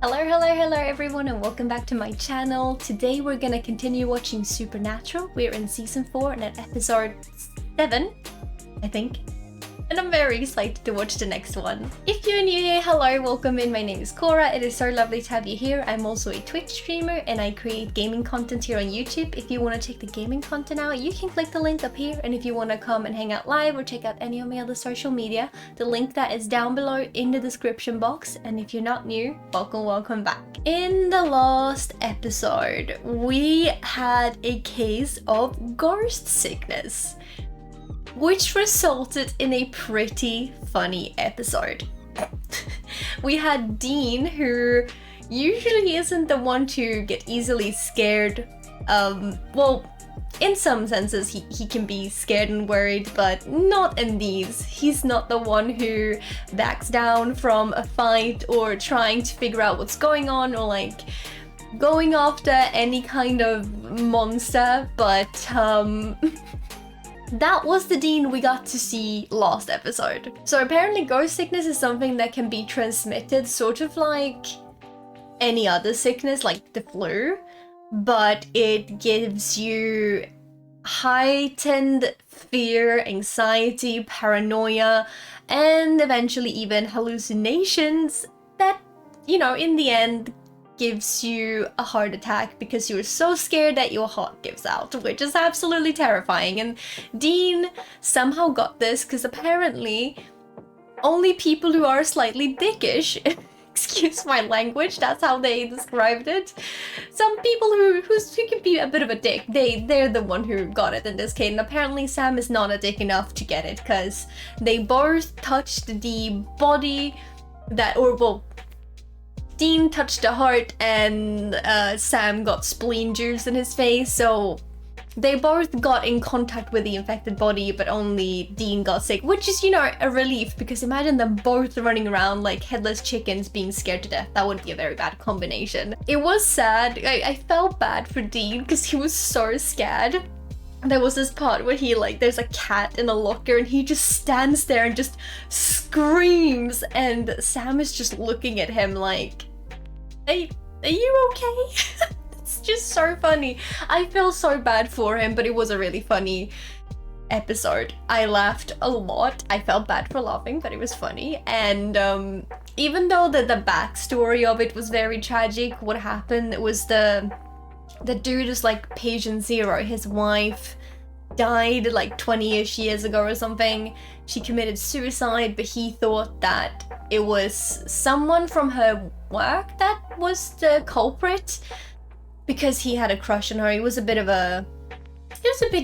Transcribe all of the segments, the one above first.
Hello everyone and welcome back to my channel. Today we're gonna continue watching Supernatural. We're in season 4 and at episode 7, I think. And I'm very excited to watch the next one. If you're new here, hello, welcome in. My name is Cora. It is so lovely to have you here. I'm also a Twitch streamer and I create gaming content here on YouTube. If you want to check the gaming content out, you can click the link up here. And if you want to come and hang out live or check out any of my other social media, the link that is down below in the description box. And if you're not new, welcome back. In the last episode, we had a case of ghost sickness, which resulted in a pretty funny episode. We had Dean, who usually isn't the one to get easily scared. Well, in some senses he can be scared and worried, but not in these. He's not the one who backs down from a fight or trying to figure out what's going on or like going after any kind of monster, but that was the Dean we got to see last episode. So apparently ghost sickness is something that can be transmitted sort of like any other sickness, like the flu, but it gives you heightened fear, anxiety, paranoia, and eventually even hallucinations that, you know, in the end gives you a heart attack because you're so scared that your heart gives out, which is absolutely terrifying. And Dean somehow got this because apparently only people who are slightly dickish, excuse my language, that's how they described it. Some people who can be a bit of a dick, they're the one who got it in this case. And apparently Sam is not a dick enough to get it because they both touched the body that, or well, Dean touched the heart and Sam got spleen juice in his face, so they both got in contact with the infected body, but only Dean got sick, which is, you know, a relief, because imagine them both running around like headless chickens being scared to death. That would be a very bad combination. It was sad. I felt bad for Dean because he was so scared. There was this part where he, like, there's a cat in a locker and he just stands there and just screams, and Sam is just looking at him like, are you okay? It's just so funny. I feel so bad for him, but it was a really funny episode. I laughed a lot. I felt bad for laughing, but it was funny. And even though the backstory of it was very tragic, what happened was the dude is like patient zero. His wife died like 20-ish years ago or something. She committed suicide, but he thought that it was someone from her work that was the culprit because he had a crush on her. He was a bit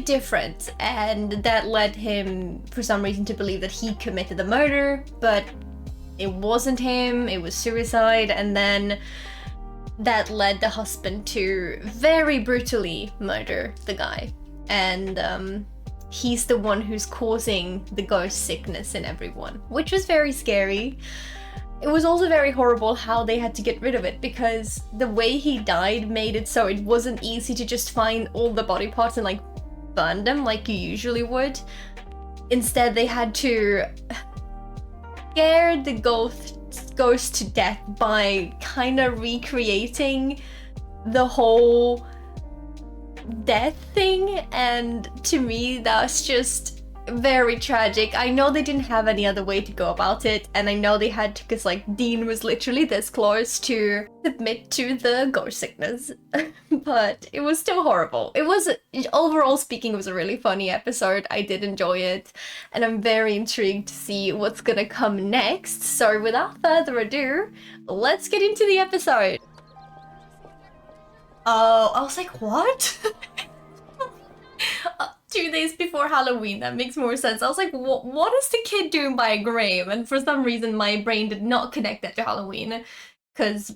different, and that led him for some reason to believe that he committed the murder, but it wasn't him, it was suicide. And then that led the husband to very brutally murder the guy, and he's the one who's causing the ghost sickness in everyone, which was very scary. It was also very horrible how they had to get rid of it, because the way he died made it so it wasn't easy to just find all the body parts and like burn them like you usually would. Instead, they had to scare the ghost to death by kind of recreating the whole death thing, and to me that's just very tragic. I know they didn't have any other way to go about it, and I know they had to, because like Dean was literally this close to submit to the ghost sickness. But it was still horrible. It was, overall speaking, it was a really funny episode. I did enjoy it, and I'm very intrigued to see what's gonna come next. So without further ado, let's get into the episode. Oh, I was like, what? 2 days before Halloween, that makes more sense. I was like, what is the kid doing by a grave? And for some reason my brain did not connect that to Halloween, because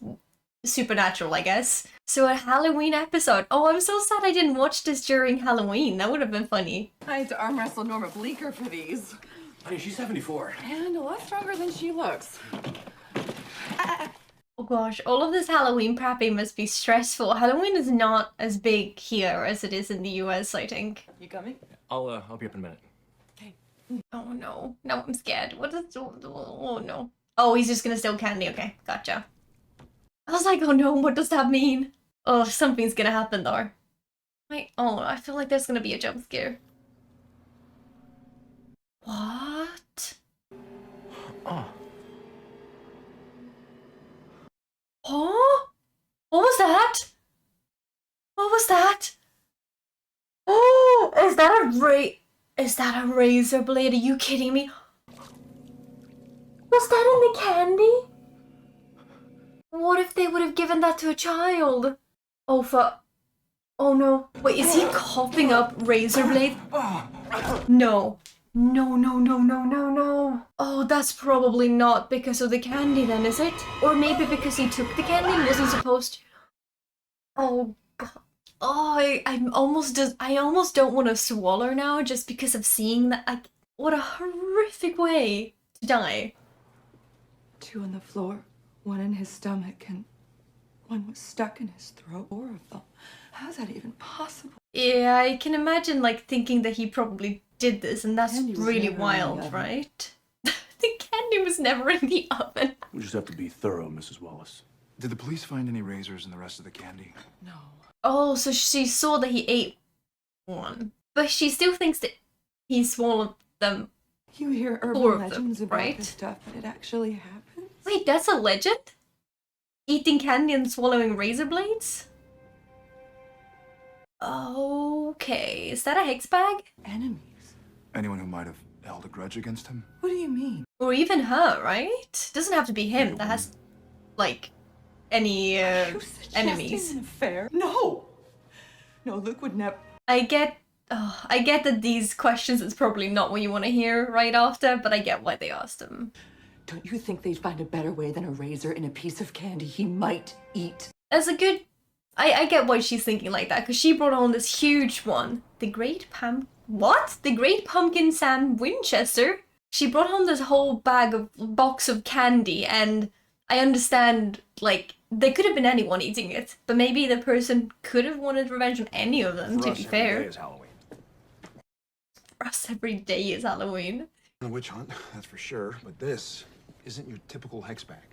Supernatural, I guess. So a Halloween episode. Oh, I'm so sad I didn't watch this during Halloween. That would have been funny. I had to arm wrestle Norma Bleeker for these. Honey, she's 74. And a lot stronger than she looks. Oh gosh, all of this Halloween prepping must be stressful. Halloween is not as big here as it is in the US, I think. You coming? I'll be up in a minute. Okay. Oh no, now I'm scared. What is, oh no. Oh, he's just gonna steal candy, okay, gotcha. I was like, oh no, what does that mean? Oh, something's gonna happen though. Wait, oh, I feel like there's gonna be a jump scare. What? Oh. Oh? What was that? What was that? Oh, is that a razor blade? Are you kidding me? Was that in the candy? What if they would have given that to a child? Oh, oh no. Wait, is he coughing up razor blade? No. No, no, no, no, no, no. Oh, that's probably not because of the candy then, is it? Or maybe because he took the candy and wasn't supposed to. Oh, God. Oh, I almost don't want to swallow now just because of seeing that. Like, what a horrific way to die. 2 on the floor, 1 in his stomach, and 1 was stuck in his throat. Horrible. How's that even possible? Yeah, I can imagine, like, thinking that he probably did this, and that's Candy was really never in the wild, oven. right? The candy was never in the oven. We just have to be thorough, Mrs. Wallace. Did the police find any razors in the rest of the candy? No. Oh, so she saw that he ate one, but she still thinks that he swallowed them. You hear 4 urban of them, legends about right? this stuff, but it actually happens? Wait, that's a legend? Eating candy and swallowing razor blades? Okay, is that a hex bag? Enemies? Anyone who might have held a grudge against him? What do you mean? Or even her, right? Doesn't have to be him that has, like, any You suggesting enemies. an affair? No! No, Luke would never. I get that these questions is probably not what you want to hear right after, but I get why they asked them. Don't you think they'd find a better way than a razor in a piece of candy he might eat? As a good... I get why she's thinking like that, because she brought on this huge one. The Great What? The Great Pumpkin Sam Winchester? She brought home this whole box of candy, and I understand, like, there could have been anyone eating it, but maybe the person could have wanted revenge on any of them, to be fair. Every day is Halloween. For us, every day is Halloween. A witch hunt, that's for sure. But this isn't your typical hex bag.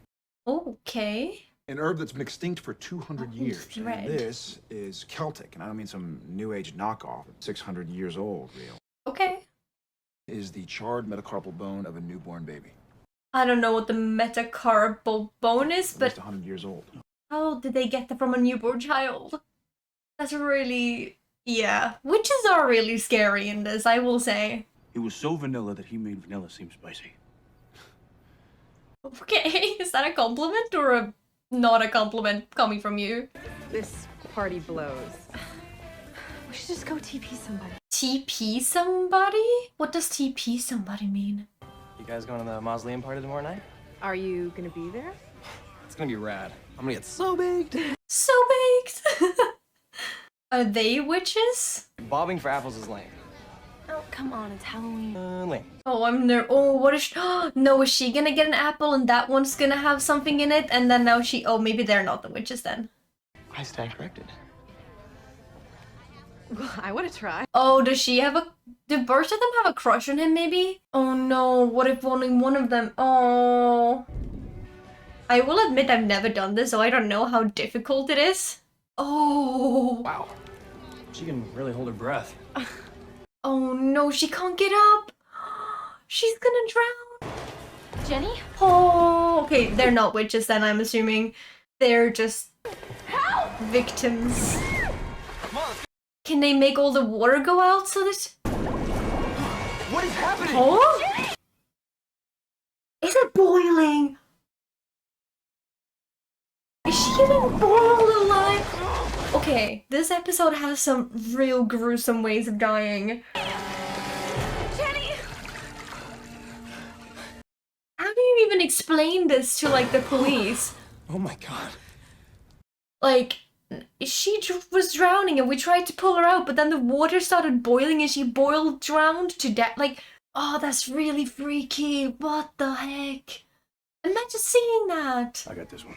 Okay. An herb that's been extinct for 200 years. thread. And this is Celtic, and I don't mean some new age knockoff. 600 years old, real. Okay. Is the charred metacarpal bone of a newborn baby. I don't know what the metacarpal bone is, At but least 100 years old. how did they get that from a newborn child? That's really... yeah. Witches are really scary in this, I will say. It was so vanilla that he made vanilla seem spicy. Okay, is that a compliment or a not a compliment coming from you? This party blows. We should just go TP somebody. TP somebody? What does TP somebody mean? You guys going to the mausoleum party tomorrow night? Are you gonna be there? It's gonna be rad. I'm gonna get so baked. So baked! Are they witches? Bobbing for apples is lame. Oh, come on, it's Halloween. Lame. Oh, I'm there. Oh, what is no, is she gonna get an apple and that one's gonna have something in it? And then now oh, maybe they're not the witches then. I stand corrected. Well, I wanna try. Oh, do both of them have a crush on him maybe? Oh no, what if only one of them? Oh. I will admit I've never done this, so I don't know how difficult it is. Oh. Wow. She can really hold her breath. Oh no, she can't get up. She's gonna drown. Jenny? Oh, okay, they're not witches then, I'm assuming. They're just victims. Can they make all the water go out so that... What is happening? Oh? Is it boiling? Is she getting boiled alive? Okay, this episode has some real gruesome ways of dying. Jenny! How do you even explain this to, like, the police? Oh my god. Like, she was drowning and we tried to pull her out, but then the water started boiling and she drowned to death. Like, oh, that's really freaky. What the heck? Imagine seeing that. I got this one.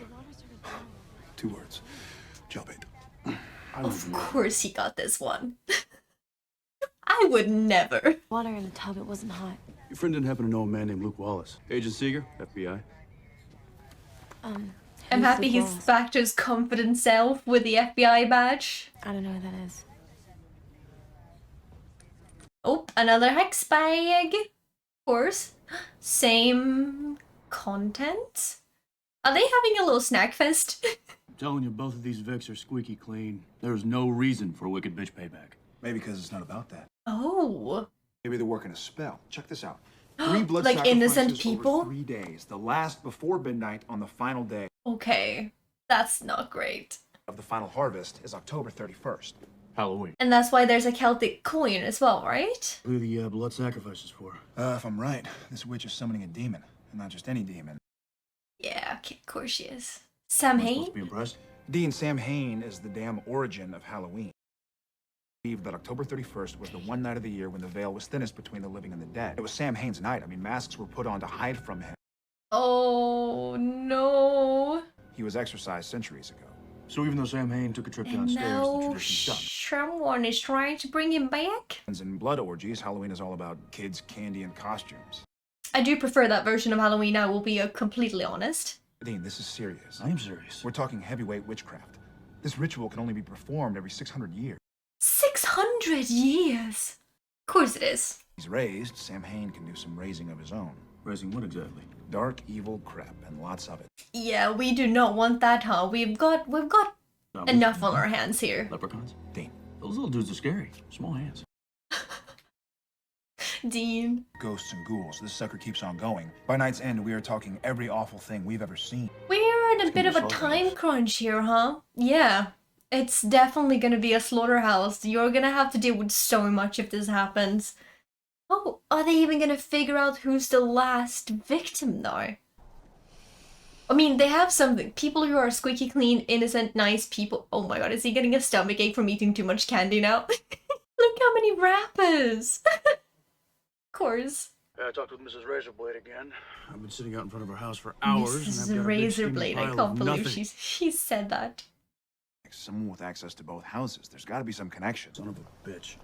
2 words. Jailbait. Of course he got this one. I would never. Water in the tub, it wasn't hot. Your friend didn't happen to know a man named Luke Wallace. Agent Seeger, FBI. I'm happy he's back to his confident self with the FBI badge. I don't know what that is. Oh, another hex bag. Of course. Same content? Are they having a little snack fest? I'm telling you, both of these Vicks are squeaky clean. There's no reason for a wicked bitch payback. Maybe because it's not about that. Oh. Maybe they're working a spell. Check this out. 3 blood Like innocent sacrifices people? over 3 days. The last before midnight on the final day Okay. That's not great. of the final harvest is October 31st. Halloween. And that's why there's a Celtic coin as well, right? Who are the blood sacrifices for? If I'm right, this witch is summoning a demon. And not just any demon. Yeah, okay, of course she is. Sam Am I Hain? supposed to be impressed? Dean, Sam Hain is the damn origin of Halloween. Believed that October 31st was the one night of the year when the veil was thinnest between the living and the dead. It was Sam Hain's night. I mean, masks were put on to hide from him. Oh, no. He was exorcised centuries ago. So even though Sam Hain took a trip And downstairs, the now tradition stopped. someone is trying to bring him back? In blood orgies, Halloween is all about kids, candy, and costumes. I do prefer that version of Halloween, I will be completely honest. Dean, this is serious. I am serious. We're talking heavyweight witchcraft. This ritual can only be performed every 600 years. 600 years! Of course it is. He's raised, Sam Hain can do some raising of his own. Raising what exactly? Dark, evil crap, and lots of it. Yeah, we do not want that, huh? We've got Zombies? enough on our hands here. Leprechauns? Dean. Those little dudes are scary. Small hands. Dean. Ghosts and ghouls, this sucker keeps on going. By night's end, we are talking every awful thing we've ever seen. We're in a It's bit gonna of be a slaughterhouse. time crunch here, huh? Yeah. It's definitely gonna be a slaughterhouse. You're gonna have to deal with so much if this happens. Oh, are they even gonna figure out who's the last victim, though? I mean, they have something. People who are squeaky clean, innocent, nice people. Oh my god, is he getting a stomachache from eating too much candy now? Look how many wrappers! Of course. I talked with Mrs. Razorblade again. I've been sitting out in front of her house for hours. Mrs. and I've got a big steaming Razorblade, I pile can't of believe nothing. she said that. Someone with access to both houses. There's got to be some connection. Son of a bitch.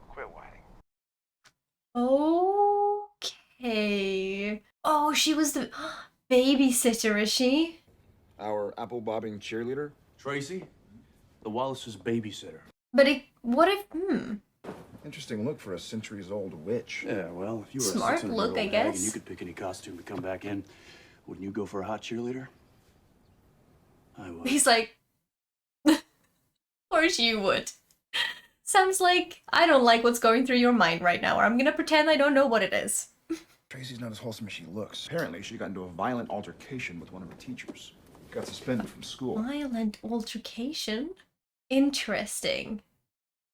Quit whining. Okay. Oh, she was the babysitter, is she? Our apple bobbing cheerleader? Tracy? The Wallace's babysitter. But what if, Interesting look for a centuries-old witch. Yeah, well, if you were Smart a 600-year-old look, I hag guess. and you could pick any costume to come back in, wouldn't you go for a hot cheerleader? I would. He's like, of course you would. Sounds like I don't like what's going through your mind right now, or I'm gonna pretend I don't know what it is. Tracy's not as wholesome as she looks. Apparently, she got into a violent altercation with one of her teachers. Got suspended from school. Violent altercation? Interesting.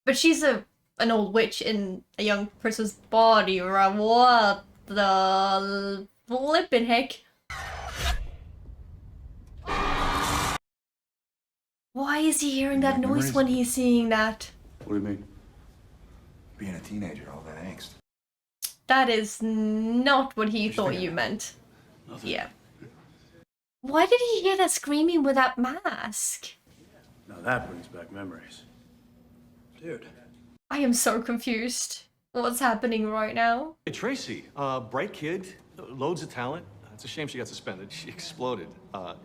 But she's an old witch in a young person's body, or what the flippin' heck? Why is he hearing that noise when he's seeing that? What do you mean? Being a teenager, all that angst. That is not what he thought you meant. Nothing. Yeah. Why did he hear that screaming with that mask? Now that brings back memories. Dude. I am so confused. What's happening right now? Hey, Tracy, bright kid, loads of talent. It's a shame she got suspended. She exploded.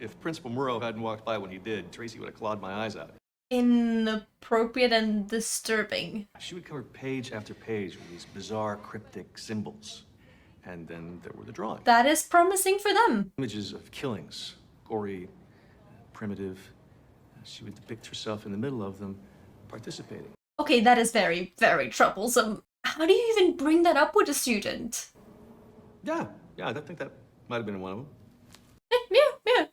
If Principal Murrow hadn't walked by when he did, Tracy would have clawed my eyes out. Inappropriate and disturbing. She would cover page after page with these bizarre, cryptic symbols. And then there were the drawings. That is promising for them. Images of killings, gory, primitive. She would depict herself in the middle of them, participating. Okay, that is very, very troublesome. How do you even bring that up with a student? Yeah, I think that might have been one of them. Yeah.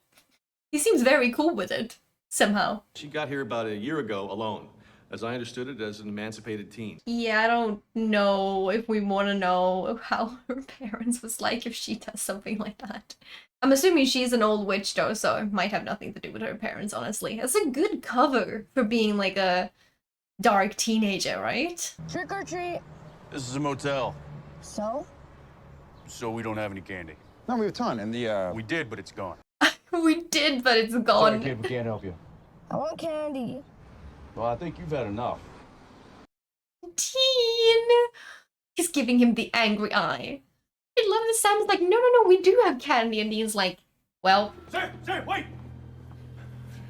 He seems very cool with it, somehow. She got here about a year ago alone, as I understood it, as an emancipated teen. Yeah, I don't know if we want to know how her parents was like if she does something like that. I'm assuming she's an old witch though, so it might have nothing to do with her parents, honestly. It's a good cover for being like a dark teenager, right? Trick or treat. This is a motel, So? so we don't have any candy. No, we have a ton, and We did, but it's gone. We did, but it's gone. we can't help you. I want candy. Well, I think you've had enough. Teen! He's giving him the angry eye. I love that Sam's like, no, we do have candy. And Dean's like, Well. Sam, wait!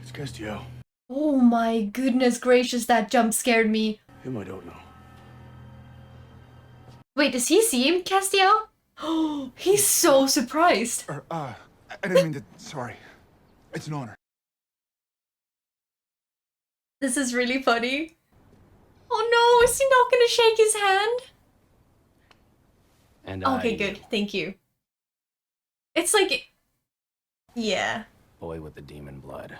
It's Castiel. Oh my goodness gracious, that jump scared me. Him I don't know. Wait, does he see him, Castiel? Oh, he's so surprised. I didn't mean to. Sorry. It's an honor. This is really funny. Oh no, is he not gonna shake his hand? And Okay, good. Thank you. It's like... Yeah. Boy with the demon blood.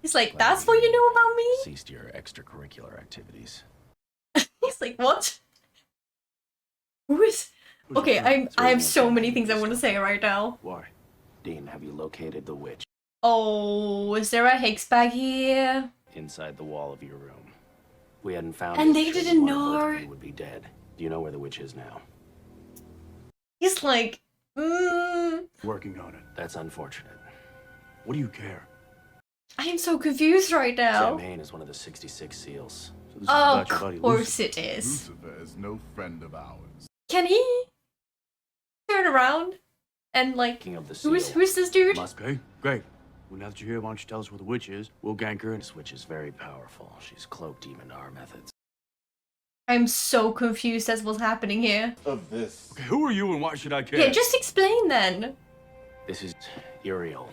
He's like, that's what you know about me? Ceased your extracurricular activities. He's like, what? Who is... Okay, I have so many things I want to say right now. Why? Dean, have you located the witch? Oh, is there a hex bag here? Inside the wall of your room. We hadn't found And it. they Surely didn't one of both of know. you would be dead. Do you know where the witch is now? He's like, Working on it. That's unfortunate. What do you care? I am so confused right now. Sam Hain is one of the 66 seals. So this is Of about your buddy course Lucifer. it is. Lucifer is no friend of ours. Can he turn around and like, King of the who's Seal. this dude? Must be. Great. Well, now that you're here, why don't you tell us where the witch is? We'll gank her. This witch is very powerful. She's cloaked even to our methods. I'm so confused as what's happening here. Of this. Okay, who are you and why should I care? Yeah, just explain then. This is Uriel,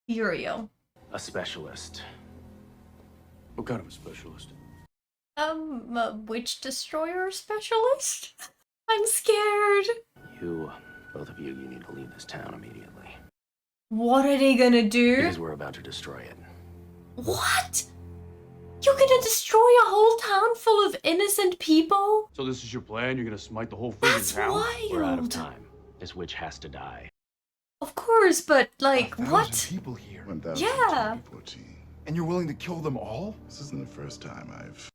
Uriel. a specialist. What kind of a specialist? A witch destroyer specialist? I'm scared. You, both of you need to leave this town immediately. What are they gonna do? Because we're about to destroy it. What? You're gonna destroy a whole town full of innocent people? So this is your plan? You're gonna smite the whole That's friggin' town? wild. We're out of time. This witch has to die. Of course, but like, 1,000 what? people here. 1,014. And you're willing to kill them all? This isn't the first time I've...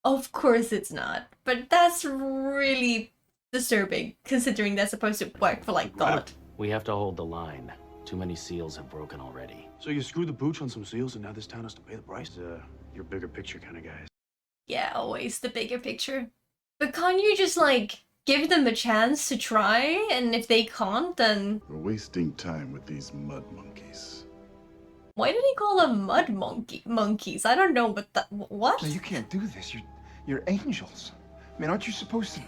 Of course it's not. But that's really disturbing, considering that's supposed to work for like God. We have to hold the line. Too many seals have broken already. So you screwed the pooch on some seals and now this town has to pay the price? You're bigger picture kind of guys. Yeah, always the bigger picture. But can't you just like give them a chance to try, and if they can't, then We're wasting time with these mud monkeys. why did he call them mud monkeys? I don't know, but what? No, you can't do this. You're angels. I mean, aren't you supposed to...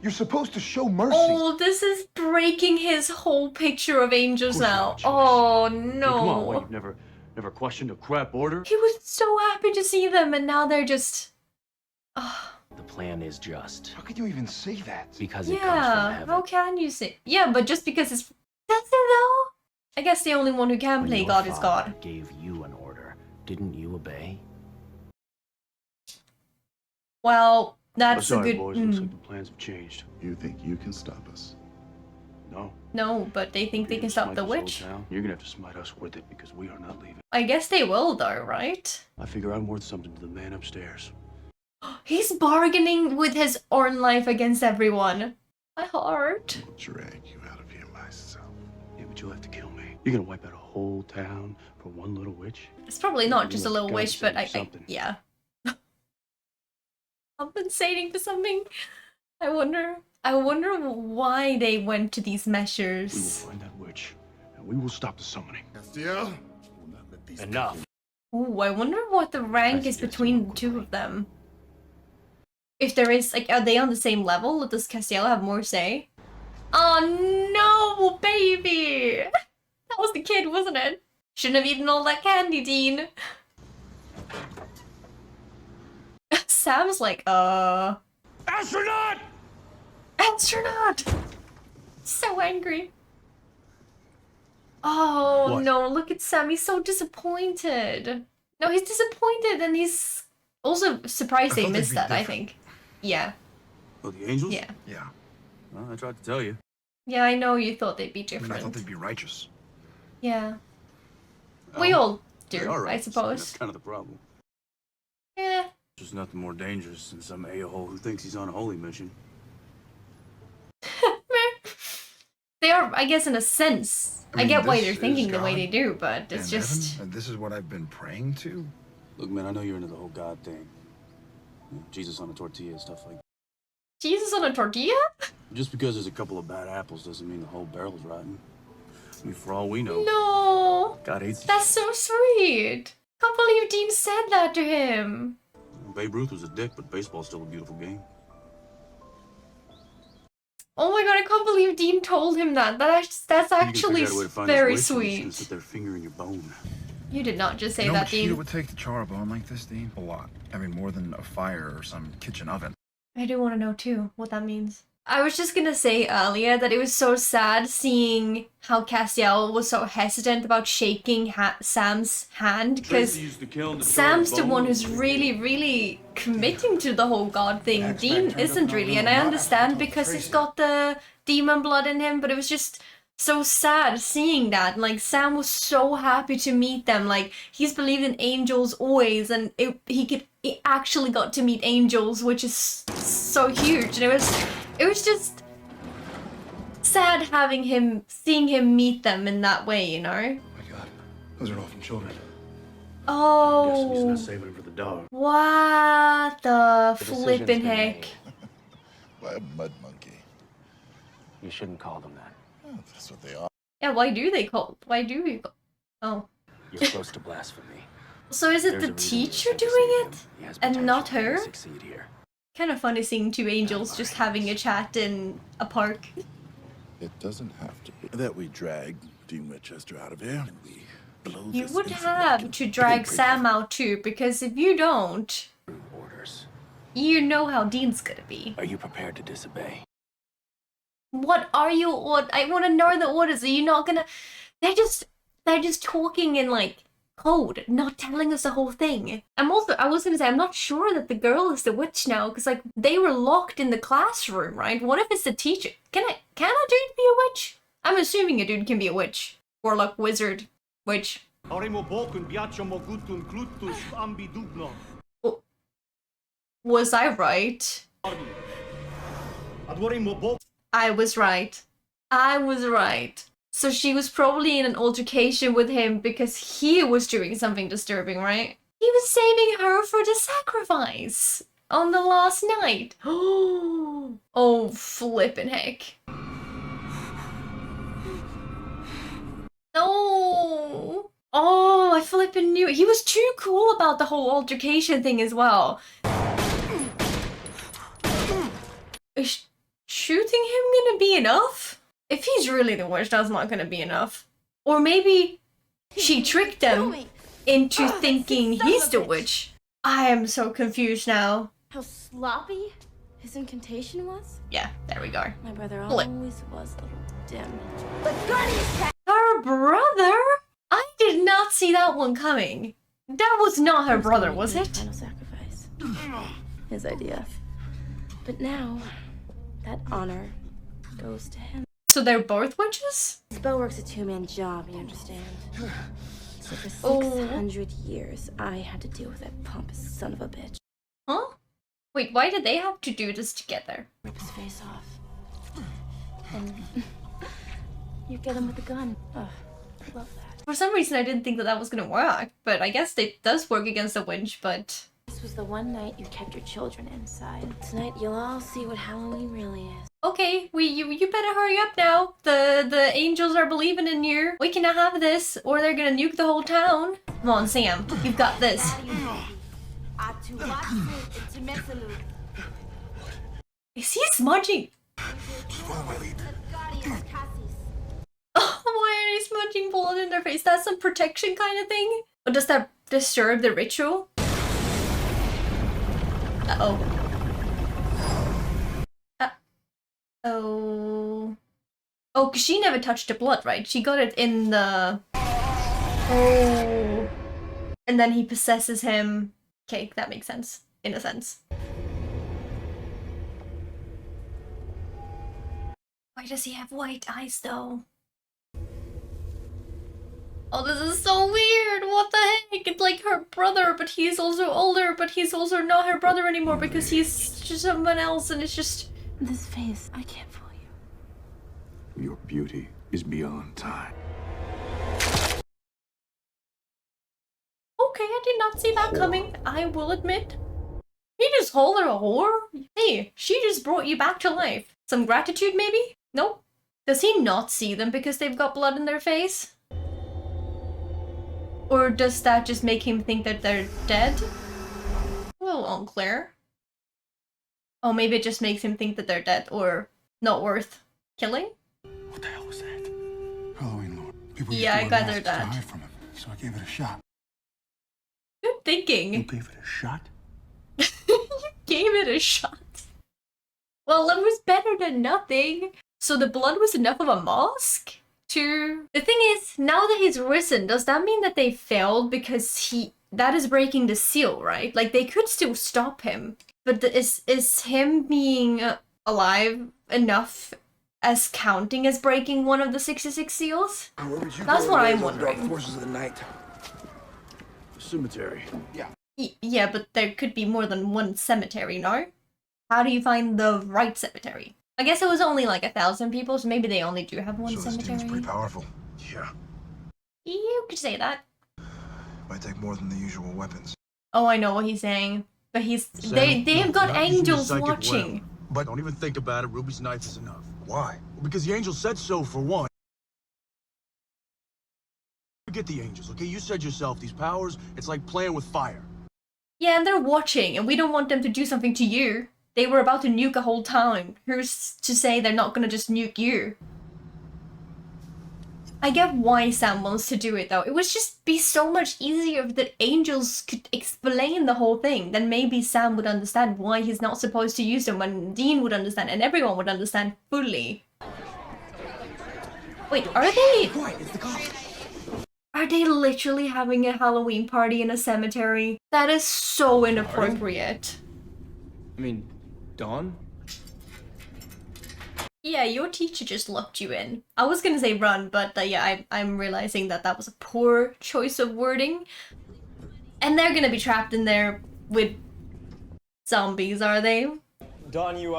You're supposed to show mercy. Oh, this is breaking his whole picture of angels now. choice. Oh Hey, come on, what, no. you've never questioned a crap order? He was so happy to see them, and now they're just... The plan is just. How could you even say that? Because it comes Yeah, from heaven. how can you say... Yeah, but just because it's... Does it though? I guess the only one who can When play your God is father God. gave you an order. Didn't you obey? Well, I'm that's sorry, a good... boys. Looks like the plans have changed. You think you can stop us? No. No, but they think they You're can gonna stop smite the this whole witch. town. You're gonna have to smite us with it because we are not leaving. I guess they will though, right? I figure I'm worth something to the man upstairs. He's bargaining with his own life against everyone. My heart. I'll drag you out of here myself. Yeah, but you'll have to kill me. You're gonna wipe out a whole town for one little witch? It's probably not just a You little gotta wish, but say I something. yeah. Compensating for something. I wonder why they went to these We will measures. find that witch, and we will stop the summoning. Castiel will not let these Enough. Ooh, I wonder what the rank is between the two of them. If there is, like, are they on the same level? Does Castiel have more say? Oh no, baby! That was the kid, wasn't it? Shouldn't have eaten all that candy, Dean. Sam's like, Astronaut! Astronaut! So angry. Oh What? no, look at Sam, he's so disappointed. No, he's disappointed and he's also surprised they thought they'd missed be that, I different. think. Yeah, Oh, the angels? yeah. Yeah. Well, I tried to tell you. Yeah, I know you thought they'd be I mean, I different. thought they'd be righteous. Yeah. We all They do, are I right. suppose. That's kind of the problem. Yeah. There's nothing more dangerous than some a-hole who thinks he's on a holy mission. They are, I guess, in a sense. I mean, get why this they're is thinking the way God they do, but it's And just... heaven, and this is what I've been praying to? Look, man, I know you're into the whole God thing. You know, Jesus on a tortilla, stuff like that. Jesus on a tortilla? Just because there's a couple of bad apples doesn't mean the whole barrel's rotten. I mean, for all we know, No, God hates that's so sweet. Can't believe Dean said that to him. Babe Ruth was a dick, but baseball's still a beautiful game. Oh my god, I can't believe Dean told him that. That's actually very sweet. Sit there fingering your bone. You did not just say You know how that, much heat it Dean. would take to char a bone like this, Dean? A lot. I mean, more than a fire or some kitchen oven. I do want to know too what that means. I was just gonna say earlier that it was so sad seeing how Castiel was so hesitant about shaking Sam's hand, because Sam's the one who's really committing to the whole god thing. Dean isn't really, and I understand because he's got the demon blood in him, but it was just so sad seeing that. Like, Sam was so happy to meet them. Like, he's believed in angels always, and he actually got to meet angels, which is so huge. And it was just sad seeing him meet them in that way, you know? Oh my god. Those are all from children. Oh. He's not saving him for the dog. What the flippin' heck? By a mud monkey. You shouldn't call them that. Oh, that's what they are. Yeah, why do we call? Oh. You're close to blasphemy. So is it There's the a reason teacher you sent to doing save it? him. He has And not potential to her? succeed here. Kind of funny seeing two angels just having a chat in a park. It doesn't have to be that we drag Dean Winchester out of here and we blow You this would incident have like to an drag epic Sam out too, because if you don't, Orders. you know how Dean's gonna be. Are you prepared to disobey? What are you? I want to know the orders. Are you not gonna? They're just talking in like code, not telling us the whole thing. I was gonna say, I'm not sure that the girl is the witch now, because like they were locked in the classroom, right? What if it's the teacher? Can a dude be a witch? I'm assuming a dude can be a witch, warlock, wizard, witch. Was I right? I was right. I was right. So she was probably in an altercation with him because he was doing something disturbing, right? He was saving her for the sacrifice on the last night. Oh, flippin' heck. No. Oh, I flippin' knew it. He was too cool about the whole altercation thing as well. Is shooting him gonna be enough? If he's really the witch, that's not gonna be enough. Or maybe she tricked them into thinking he's the witch. I am so confused now. How sloppy his incantation was? Yeah, there we go. My brother Flip. always was a little dim. Her brother? I did not see that one coming. That was not her brother, was it? Final sacrifice. His idea. But now, that honor goes to him. So they're both witches? Spellwork's a two-man job, you understand? So for 600 years, I had to deal with that pompous son of a bitch. Huh? Wait, why did they have to do this together? Rip his face off. And you get him with a gun. Ugh, I love that. For some reason, I didn't think that was gonna work, but I guess it does work against a witch, but... This was the one night you kept your children inside. Tonight, you'll all see what Halloween really is. Okay, you better hurry up now. The angels are believing in you. We cannot have this, or they're gonna nuke the whole town. Come on, Sam, you've got this. Is he smudging? Oh, why are they smudging blood in their face? That's some protection kind of thing? Or does that disturb the ritual? Uh-oh. Oh. Oh, because she never touched the blood, right? She got it in the... Oh. And then he possesses him. Okay, that makes sense. In a sense. Why does he have white eyes, though? Oh, this is so weird! What the heck? It's like her brother, but he's also older, but he's also not her brother anymore because he's just someone else, and it's just... This face, I can't fool you. Your beauty is beyond time. Okay, I did not see that coming, I will admit. He just called her a whore? Hey, she just brought you back to life. Some gratitude, maybe? Nope. Does he not see them because they've got blood in their face? Or does that just make him think that they're dead? A little unclear. Oh, maybe it just makes him think that they're dead or not worth killing? What the hell was that? Halloween lore. People Yeah, I gathered that. to hide from him, so I gave it a shot. Good thinking. You gave it a shot? You gave it a shot. Well, it was better than nothing. So the blood was enough of a mask? The thing is, now that he's risen, does that mean that they failed because that is breaking the seal, right? Like, they could still stop him. But is him being alive enough as counting as breaking one of the 66 seals? That's what I'm wondering. Forces of the night. Cemetery. Yeah. Yeah, but there could be more than one cemetery, no? How do you find the right cemetery? I guess it was only like 1,000 people, so maybe they only do have one So this cemetery. team's pretty powerful. Yeah. You could say that. Might take more than the usual weapons. Oh, I know what he's saying. But they have got angels watching. But don't even think about it. Ruby's knife is enough. Why? Well, because the angel said so, for one. Forget the angels, okay? You said yourself, these powers, it's like playing with fire. Yeah, and they're watching, and we don't want them to do something to you. They were about to nuke a whole town. Who's to say they're not gonna just nuke you? I get why Sam wants to do it though. It would just be so much easier if the angels could explain the whole thing. Then maybe Sam would understand why he's not supposed to use them, and Dean would understand, and everyone would understand fully. Wait, are they... Are they literally having a Halloween party in a cemetery? That is so inappropriate. I mean, Dawn? Yeah, your teacher just locked you in. I was gonna say run, but yeah, I'm realizing that that was a poor choice of wording. And they're gonna be trapped in there with zombies, are they? Dawn, you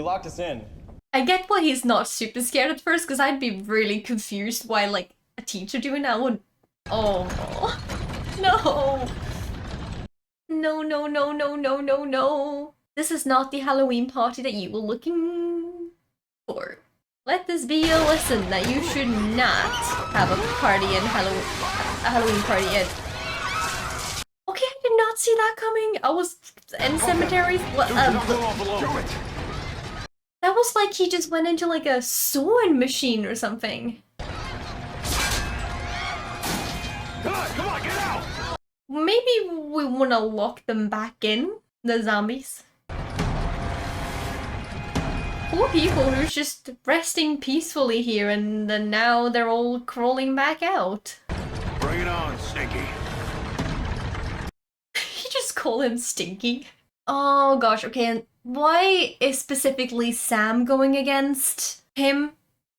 locked us in. I get why he's not super scared at first, because I'd be really confused why, like, a teacher doing that would... Oh, no. No, no, no, no, no, no, no. This is not the Halloween party that you were looking for. Let this be a lesson that you should not have a party in Halloween party yet. Okay, I did not see that coming. I was in cemeteries. What? That was like he just went into like a sewing machine or something. Come on, get out! Maybe we want to lock them back in, the zombies. Poor people who's just resting peacefully here, and then now they're all crawling back out. Bring it on, Stinky. You just call him Stinky. Oh gosh, okay, and why is specifically Sam going against him?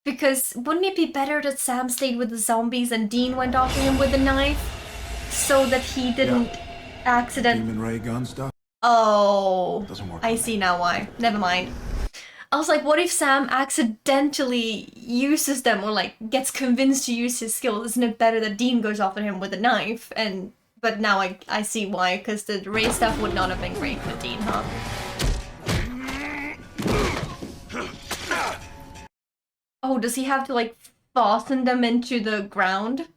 Because wouldn't it be better that Sam stayed with the zombies and Dean went after him with a knife? So that he didn't accident... Demon ray gun stuff? Oh, Doesn't work. I see now why. Never mind. I was like, what if Sam accidentally uses them or like gets convinced to use his skills? Isn't it better that Dean goes after him with a knife? But now I see why, because the ray stuff would not have been great for Dean, huh? Oh, does he have to like fasten them into the ground?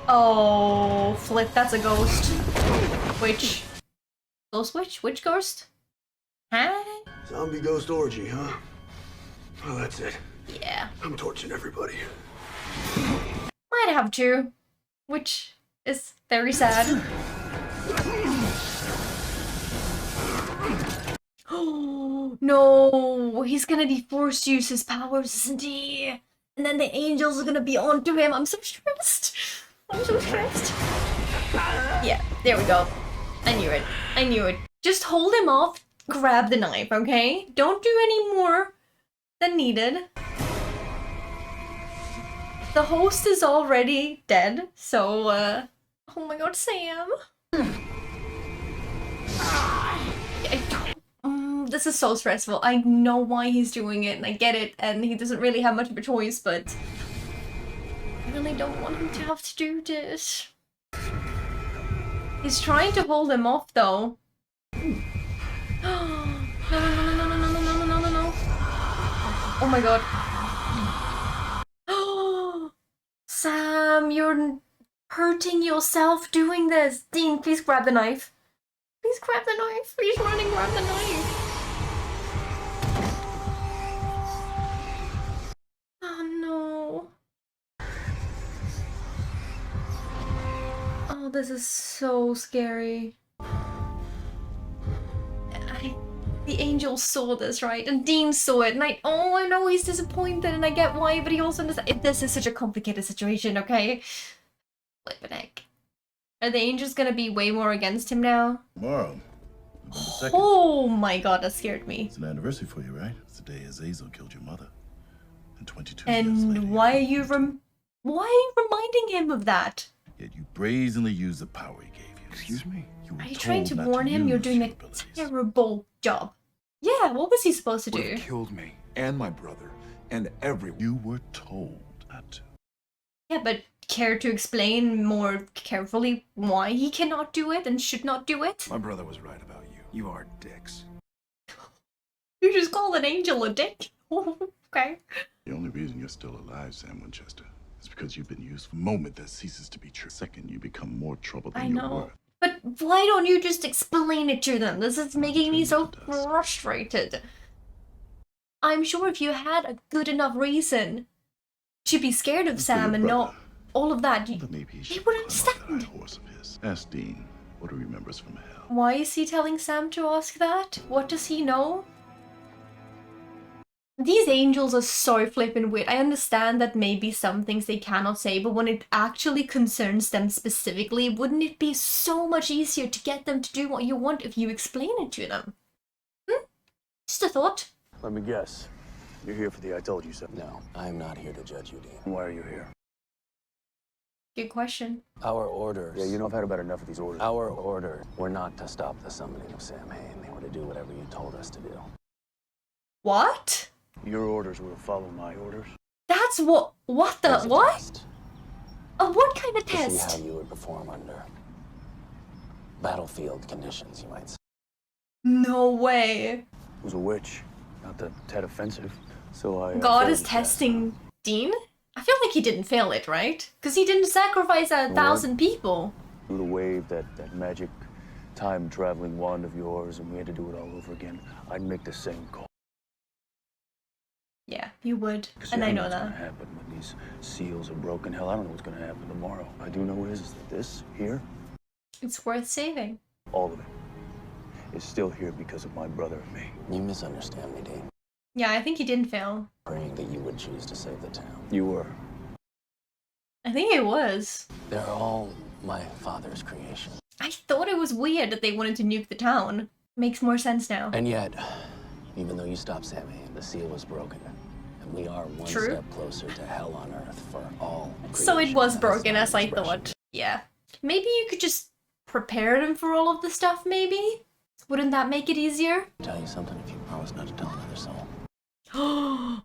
Oh, flip, that's a ghost. Witch. Ghost witch? Witch ghost? Huh? Zombie ghost orgy, huh? Well, that's it. Yeah. I'm torching everybody. Might have to. Which is very sad. Oh, no. He's gonna be forced to use his powers, isn't he? And then the angels are gonna be onto him. I'm so stressed. I'm so stressed. Yeah, there we go. I knew it. I knew it. Just hold him off, grab the knife, okay? Don't do any more than needed. The host is already dead, so, oh my god, Sam. This is so stressful. I know why he's doing it, and I get it, and he doesn't really have much of a choice, but... I really don't want him to have to do this. He's trying to hold him off, though. No, no, no, no, no, no, no, no, no, no, no. Oh my god. Sam, you're hurting yourself doing this. Dean, please grab the knife. Please grab the knife. Please run and grab the knife. Oh no. Oh, this is so scary. The angel saw this, right? And Dean saw it, and I know he's disappointed, and I get why, but he also understands. This is such a complicated situation, okay? Flippin' heck. Are the angels gonna be way more against him now? Tomorrow. November 2nd. Oh my god, that scared me. It's an anniversary for you, right? It's the day Azazel killed your mother. And 22 years And later, why are you reminding him of that? yet you brazenly used the power he gave you. Excuse me? You were Are you trying to told not warn him you're use doing your a abilities. terrible job? Yeah, what was he supposed to Would do? have killed me and my brother and everyone. You were told not to. Yeah, but care to explain more carefully why he cannot do it and should not do it? My brother was right about you. You are dicks. You just call an angel a dick? Okay. The only reason you're still alive, Sam Winchester, is because you've been used. The moment that ceases to be true. Second, you become more trouble than I you're know. worth. But why don't you just explain it to them? This is making me so frustrated. I'm sure if you had a good enough reason to be scared of For Sam your and not brother. all of that, But maybe he they should would climb off that understand. high horse of his. Ask Dean what he remembers from hell. Why is he telling Sam to ask that? What does he know? These angels are so flippin' weird. I understand that maybe some things they cannot say, but when it actually concerns them specifically, wouldn't it be so much easier to get them to do what you want if you explain it to them? Just a thought. Let me guess. You're here for the I told you so. No, I'm not here to judge you, Dean. Why are you here? Good question. Our orders. Yeah, you know I've had about enough of these orders. Our orders were not to stop the summoning of Sam Hain. They were to do whatever you told us to do. What? Your orders were to follow my orders. That's what the, As a what? test, What kind of to see how test? you would perform under battlefield conditions, you might say. No way. Who's a witch? Not that offensive. So I. God failed is the test. testing Dean? I feel like he didn't fail it, right? Because he didn't sacrifice 1,000 people. You would have waved that magic time traveling wand of yours, and we had to do it all over again. I'd make the same call. Yeah, you would. 'Cause And you I don't know what's that. gonna happen when these seals are broken. Hell, I don't know what's gonna happen tomorrow. I do know is that this here, It's worth saving. all of it, is still here because of my brother and me. You misunderstand me, Dean. Yeah, I think he didn't fail. Praying that you would choose to save the town. You were. I think it was. They're all my father's creation. I thought it was weird that they wanted to nuke the town. Makes more sense now. And yet, even though you stopped Sam Hain, the seal was broken. And we are one True. step closer to hell on earth for all So it creation. was That is broken my as I expression. thought. Yeah. Maybe you could just prepare them for all of the stuff, maybe? Wouldn't that make it easier? Tell you something if you promise not to tell another soul.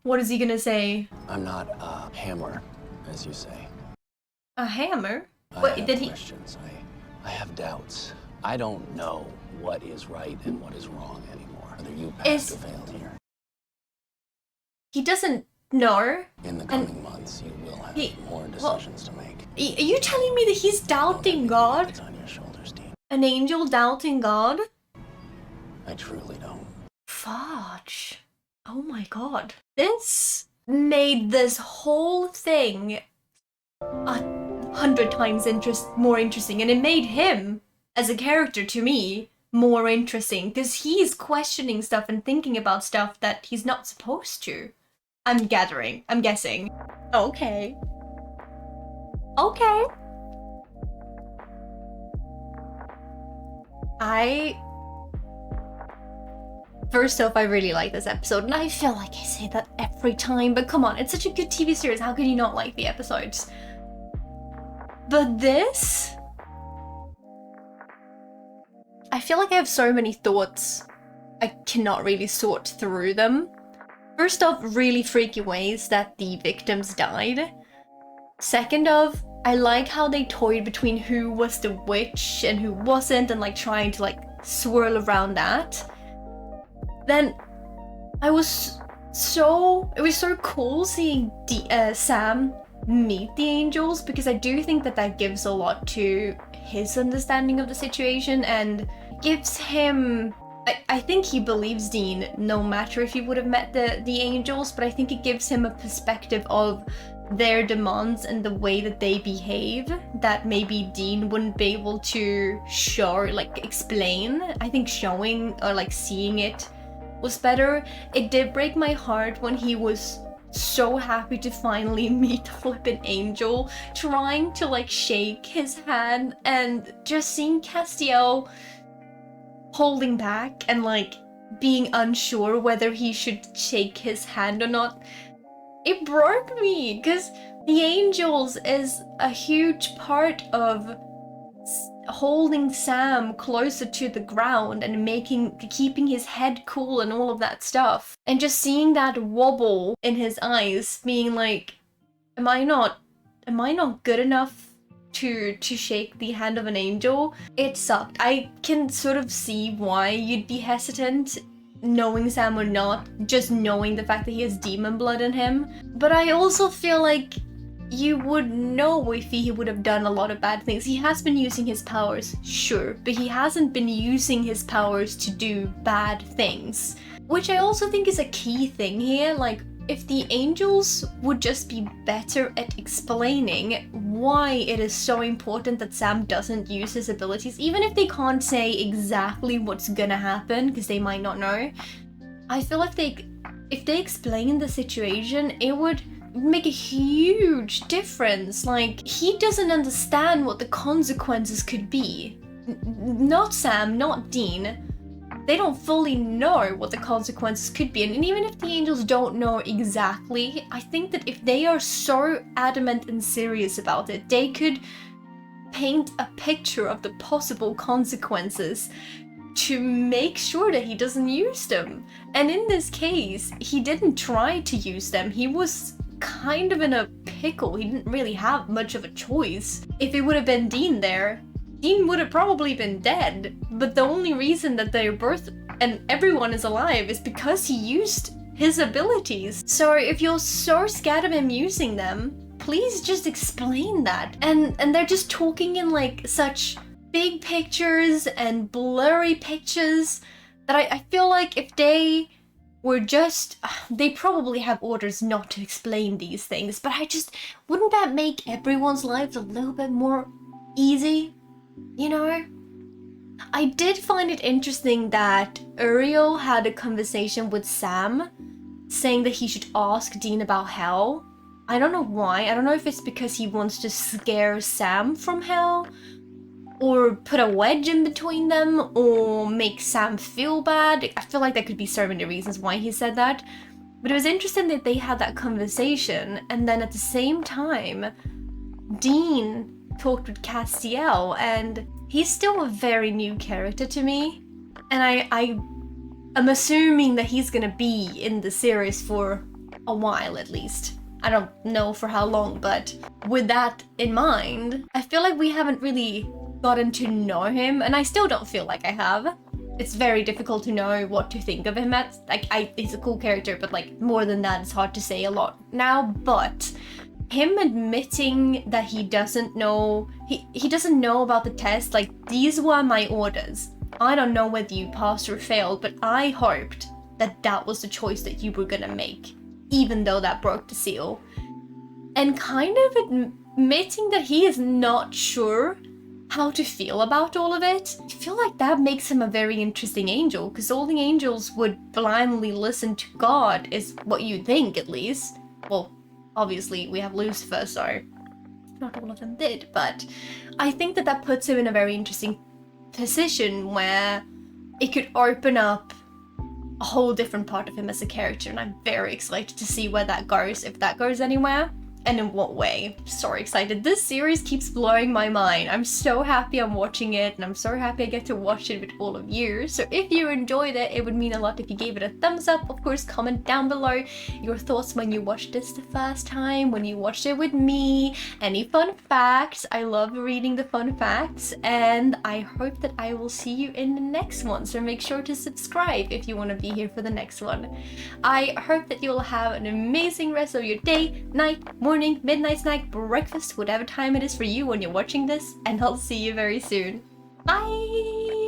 What is he gonna say? I'm not a hammer, as you say. A hammer? I What, have did he? questions. I have doubts. I don't know what is right and what is wrong anymore. Whether you passed or failed here. He doesn't know. In the coming months, you will have more well, decisions to make. Are you telling me that he's doubting God? It's on your shoulders, Dean. An angel doubting God? I truly don't. Fudge. Oh my god. This made this whole thing 100 times more interesting, and it made him, as a character to me, more interesting, because he's questioning stuff and thinking about stuff that he's not supposed to. I'm guessing. Okay. Okay. First off, I really like this episode, and I feel like I say that every time, but come on, it's such a good TV series, how can you not like the episodes? But this? I feel like I have so many thoughts, I cannot really sort through them. First off, really freaky ways that the victims died. Second off, I like how they toyed between who was the witch and who wasn't, and like trying to like swirl around that. Then I was it was so cool seeing Sam meet the angels, because I do think that that gives a lot to his understanding of the situation and gives him, I think he believes Dean no matter if he would have met the angels, but I think it gives him a perspective of their demands and the way that they behave that maybe Dean wouldn't be able to show, like explain. I think showing or like seeing it was better. It did break my heart when he was so happy to finally meet the flippin' angel, trying to like shake his hand, and just seeing Castiel holding back and like being unsure whether he should shake his hand or not. It broke me, because the angels is a huge part of holding Sam closer to the ground and keeping his head cool and all of that stuff. And just seeing that wobble in his eyes, being like, am I not good enough to shake the hand of an angel? It sucked. I can sort of see why you'd be hesitant knowing Sam or not, just knowing the fact that he has demon blood in him. But I also feel like you would know if he would have done a lot of bad things. He has been using his powers, sure, but he hasn't been using his powers to do bad things. Which I also think is a key thing here. Like, if the angels would just be better at explaining why it is so important that Sam doesn't use his abilities, even if they can't say exactly what's gonna happen, because they might not know, I feel like if they explain the situation, it would make a huge difference. Like, he doesn't understand what the consequences could be. Not Sam, not Dean. They don't fully know what the consequences could be. And even if the angels don't know exactly, I think that if they are so adamant and serious about it, they could paint a picture of the possible consequences to make sure that he doesn't use them. And in this case, he didn't try to use them. He was kind of in a pickle. He didn't really have much of a choice. If it would have been Dean there, Dean would have probably been dead, but the only reason that they're both and everyone is alive is because he used his abilities. So if you're so scared of him using them, please just explain that. And they're just talking in like such big pictures and blurry pictures that I feel like if they were just, they probably have orders not to explain these things, but wouldn't that make everyone's lives a little bit more easy? You know? I did find it interesting that Uriel had a conversation with Sam saying that he should ask Dean about hell. I don't know why. I don't know if it's because he wants to scare Sam from hell, or put a wedge in between them, or make Sam feel bad. I feel like there could be so many reasons why he said that. But it was interesting that they had that conversation, and then at the same time, Dean talked with Castiel, and he's still a very new character to me. And I'm assuming that he's gonna be in the series for a while at least. I don't know for how long, but with that in mind, I feel like we haven't really gotten to know him, and I still don't feel like I have. It's very difficult to know what to think of him he's a cool character, but like more than that, it's hard to say a lot now. But him admitting that he doesn't know, he doesn't know about the test, like, these were my orders. I don't know whether you passed or failed, but I hoped that that was the choice that you were gonna make, even though that broke the seal. And kind of admitting that he is not sure how to feel about all of it. I feel like that makes him a very interesting angel, because all the angels would blindly listen to God, is what you think, at least. Well, obviously we have Lucifer, so not all of them did, but I think that that puts him in a very interesting position where it could open up a whole different part of him as a character, and I'm very excited to see where that goes, if that goes anywhere. And in what way? So excited. This series keeps blowing my mind. I'm so happy I'm watching it, and I'm so happy I get to watch it with all of you. So if you enjoyed it, it would mean a lot if you gave it a thumbs up. Of course, comment down below your thoughts when you watched this the first time, when you watched it with me, any fun facts. I love reading the fun facts, and I hope that I will see you in the next one. So make sure to subscribe if you want to be here for the next one. I hope that you'll have an amazing rest of your day, night, morning, midnight snack, breakfast, whatever time it is for you when you're watching this, and I'll see you very soon. Bye!